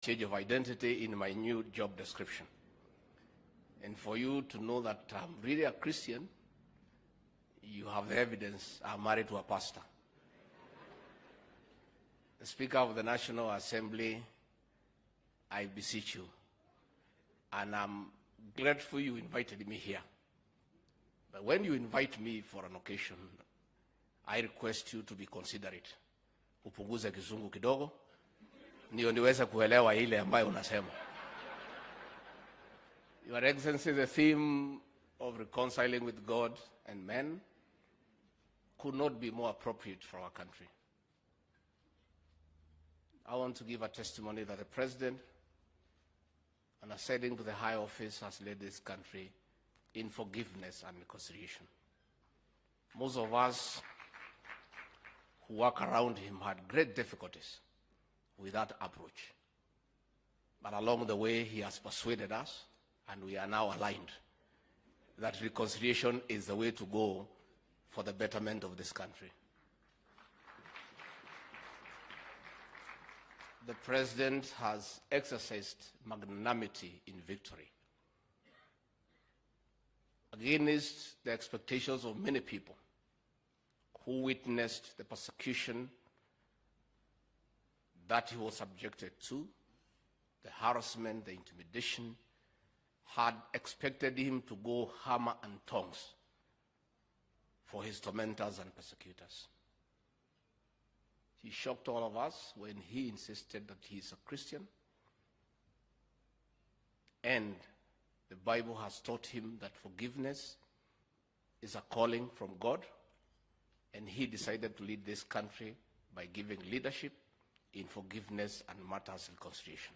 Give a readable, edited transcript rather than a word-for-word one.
change of identity in my new job description. And for you to know that I'm really a Christian, you have the evidence I'm married to a pastor. The Speaker of the National Assembly, I beseech you, and I'm grateful you invited me here. But when you invite me for an occasion, I request you to be considerate. Punguza Kizungu kidogo, ndio niweze kuelewa ile ambayo unasema. Your Excellency, the theme of reconciling with God and men could not be more appropriate for our country. I want to give a testimony that the President, on ascending to the high office, has led this country in forgiveness and reconciliation. Most of us who work around him had great difficulties with that approach. But along the way, he has persuaded us, and we are now aligned, that reconciliation is the way to go for the betterment of this country. The President has exercised magnanimity in victory against the expectations of many people who witnessed the persecution that he was subjected to, the harassment, the intimidation, had expected him to go hammer and tongs for his tormentors and persecutors. He shocked all of us when he insisted that he is a Christian, and the Bible has taught him that forgiveness is a calling from God, and he decided to lead this country by giving leadership in forgiveness and matters of reconciliation.